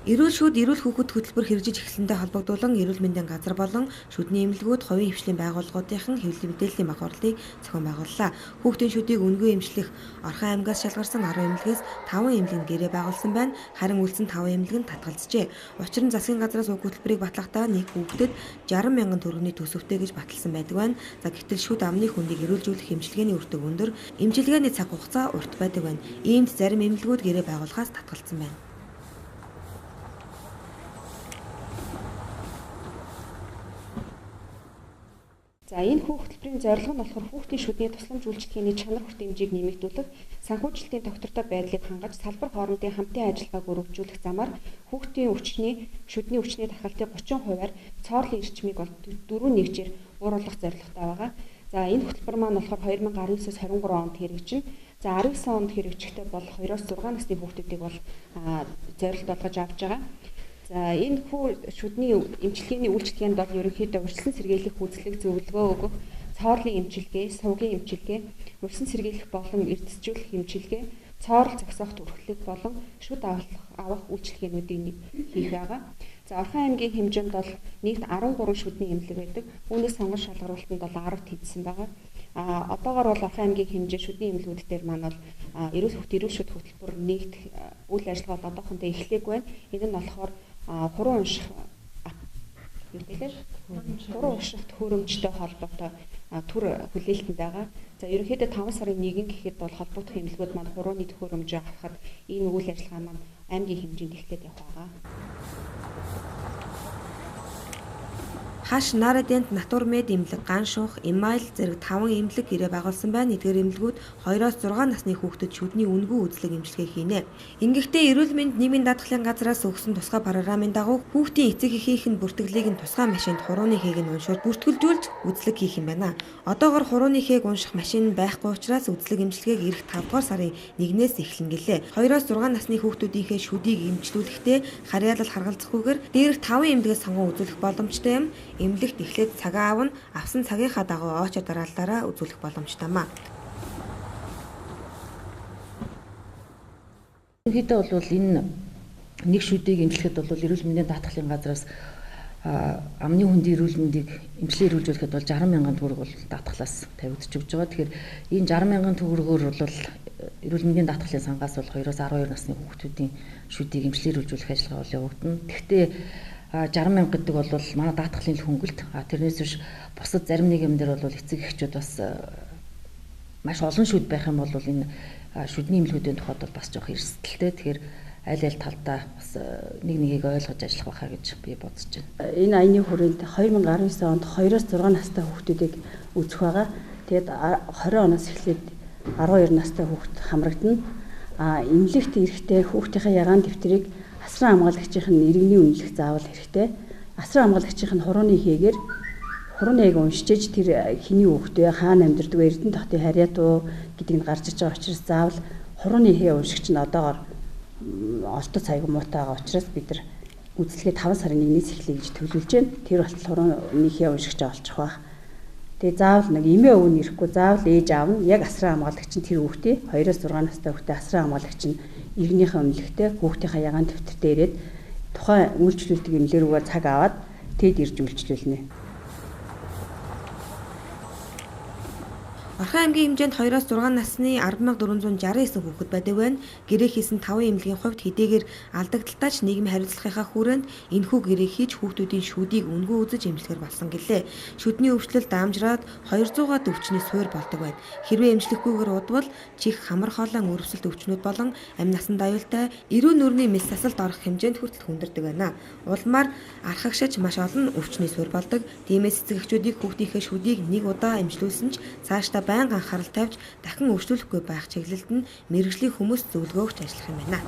Эрүүл шүд эрүүл хүүхэд хөтөлбөр хэрэгжиж эхлэнтэй холбогдуулан эрүүл мэндийн газар болон шүдний эмнэлгүүд хувийн хвшлийн байгууллагуудын хэвлэл мэдээллийн баг хурлыг зохион байгууллаа. Хүүхдийн шүдийг үнгүй эмчлэх Орхон аймгаас шалгарсан 10 эмнэлгээс 5 эмнэлэг нь гэрээ байгуулсан байна. Харин үлдсэн 5 эмнэлэг нь татгалзжээ. Учир нь засгийн газраас уг хөтөлбөрийг батлахдаа нэг хүүхдэд 60 мянган төгрөгийн төсөвтэй гэж баталсан байдаг байна. За гэтэл шүд амны хүндийг эрүүлжүүлэх эмчилгээний үртэг өндөр, эмчилгээний цаг хугацаа урт байдаг байна. Иймд зарим эмнэлгүүд гэрээ байгуулахаас татгалзсан байна. За энэ хөтөлбөрийн зорилго нь болохоор хүүхдийн шүдний тусламж үйлчлэгээний чанар хүрт хэмжээг нэмэгдүүлэх, санхүүжилтийн тогтвортой байдлыг хангаж, салбар хоорондын хамтын ажиллагааг өргөжүүлэх замаар хүүхдийн шүдний өвчний тархалтын 30%-аар цоорлын эрчмийг бол 4-1-ээр бууруулах зорилготой байгаа. За энэ хөтөлбөр маань болохоор 2019-с 23 онд хэрэгжинэ. За 19 онд хэрэгжихдээ бол 2-6 насны хүүхдүүдийг бол зорилт болгож авч байгаа. За энэ шүдний эмчилгээний үйлчлэгээнд бол ерөнхийдөө урьдчилан сэргийлэх үзлэг зөвлөгөө өгөх, цоорлын эмчилгээ, сувгийн эмчилгээ, урьдчилан сэргийлэх болон эрдэсжүүлэх эмчилгээ, цоорл зогсоох төрхлөг болон шүд авах үйлчлэгээнүүдийг хийх байгаа. За Орхон аймгийн хэмжээнд бол нийт 13 шүдний эмнэлэг байдаг. Үүнээс сонгон шалгаруулалтанд бол 10 хийсэн байгаа. Одоогоор бол Орхон аймгийн хэмжээ шүдний эмнэлгүүд дээр маань бол эрүүл шүд хөтөлбөр нэгт үйл ажиллагаа одоохондоо эхлэегүй байна. Энэ нь болохоор хуруу унших төхөөрөмжтэй холбоотой төр хүлээлтэнд байгаа. За ерөнхийдөө 5 сарын 1 гэхэд бол холбогдох эмнэлгүүд маань хурууны төхөөрөмжөө авахад энэ үйл ажиллагаа маань аймгийн хэмжээнд эхлээд явах байгаа. Хаш Нарадент Натурмед эмнэлэг Ган шунх Имайл зэрэг 5 эмнэлэг гэрээ байгуулсан байна. Эдгээр эмнэлгүүд 2-6 насны хүүхдэд шүдний үнгүй үзлэг эмчилгээ хийнэ. Ингэхдээ эрүүл мэнд нийгмийн даатгалын газраас өгсөн тусгай програмын дагуу хүүхдийн эцэг эхийнх нь бүртгэлийг нь тусгай машинд хурууны хээг нь уншуулж бүртгэлжүүлж үзлэг хийх юм байна. Одоогоор хурууны хээг унших машин байхгүй учраас үзлэг эмчилгээг эх 5 дугаар сарын 1-ээс эхлэн гэлээ. 2-6 насны хүүхдүүдийнхээ шүдийг эмчлүүлэхдээ харьяалал харгалзахгүйгээр дээрх 5 эмнэлгээс сонгон үзүүлэх боломжтой юм. Эмнэлэгт эхлээд цагаа аавна, авсан цагийнхаа дагуу очоо дараалалаараа үзүүлэх боломжтой маа. Ерөнхийдөө бол энэ нэг шүдийг эмчлэхэд бол эрүүл мэндийн даатгалын газраас амны хүндийн эрүүл мэндийг эмчлэн эрүүлжүүлэхэд бол 60 мянган төгрөг бол даатгалаас тавигдчих өгч байгаа. Тэгэхээр энэ 60 мянган төгрөгөөр бол эрүүл мэндийн даатгалын сангаас бол 2-12 насны хүүхдүүдийн шүдийг эмчлэн эрүүлжүүлэх ажиллагаа бол явагдана. Гэхдээ 60 мянга гэдэг бол манай даатгалын хөнгөлт. Тэрнээс биш бусад зарим нэг юм дээр бол эцэг эхчүүд бас маш олон шүд байх юм бол энэ шүдний эмнэлгүүдийн тухайд бол бас жоох эрсдэлтэй. Тэгэхээр аль талдаа бас нэгийг ойлгож ажиллах байхаа гэж би бодож байна. Энэ аяны хүрээнд 2019 онд 2-6 настай хүүхдүүдийг үзэх байгаа. Тэгээд 20 оноос эхлээд 12 настай хүүхд хамрагдана. Эмнэлэгт ирэхдээ хүүхдийнхээ ягаан дэвтрийг асран хамгаалагчийн иргэний үнэлэх заавал хэрэгтэй. Асран хамгаалагчийн хурууны хээг уншиж тэр хэний хүүхдээ хаана амьдардаг вэ? Эрдэнэ хотын харьяат уу гэдгийг нь гарч иж байгаа учраас заавал хурууны хээ уншигч нь одоогоор олдоц аягүй муутай байгаа учраас бид нар үзлэгээ 5 сарын 1-ээс эхлэе гэж төлөвлөж байна. Тэр болтол хурууны хээ уншигч олчих байх. Тэгээ заавал нэг эмээ өвн ирэхгүй заавал ээж аав нь яг асран хамгаалагч нь тэр хүүхдээ 2-6 настай хүүхдээ асран хамгаалагч нь иргэнийхээ үнэлэхтэй хүүхдийнхээ ягаан дэвтэртээ ирээд тухайн үйлчлүүлдэг эмнэлэг рүүгээ цаг аваад тэд ирж үйлчлүүлнэ. Орхон аймгийн хэмжээнд 2-6 насны 10,469 хүүхэд байдаг байна. Гэрээ хийсэн 5 эмнэлгийн хувьд хэдийгээр алдагдaltaач нийгмийн хариуцлагынхаа хүрээнд энэхүү гэрээ хийж хүүхдүүдийн шүдийг үнгүй үзэж эмчлэхэр болсон гэлээ. Шүдний өвчлөл даамжраад 200-аад өвчний суурь болдог байна. Хэрвээ эмчлэхгүйгээр удвал чих, хамар хоолойн өрөвсөлт өвчнүүд болон амь насанд аюултай эрүүн нүрийн мэс засалд орох хэмжээнд хүртэл хүндэрдэг байна. Улмаар архагшиж маш олон өвчний суурь болдог. Тиймээс эцэг эхчүүдийг хүүхдийнхээ шүдийг нэг удаа эмчлүүлсэн ч цаашдаа байнга анхаарал тавьж дахин өвчлүүлэхгүй байх чиглэлд нь мэргэжлийн хүмүүс зөвлөгөө өгч ажиллах юм байна.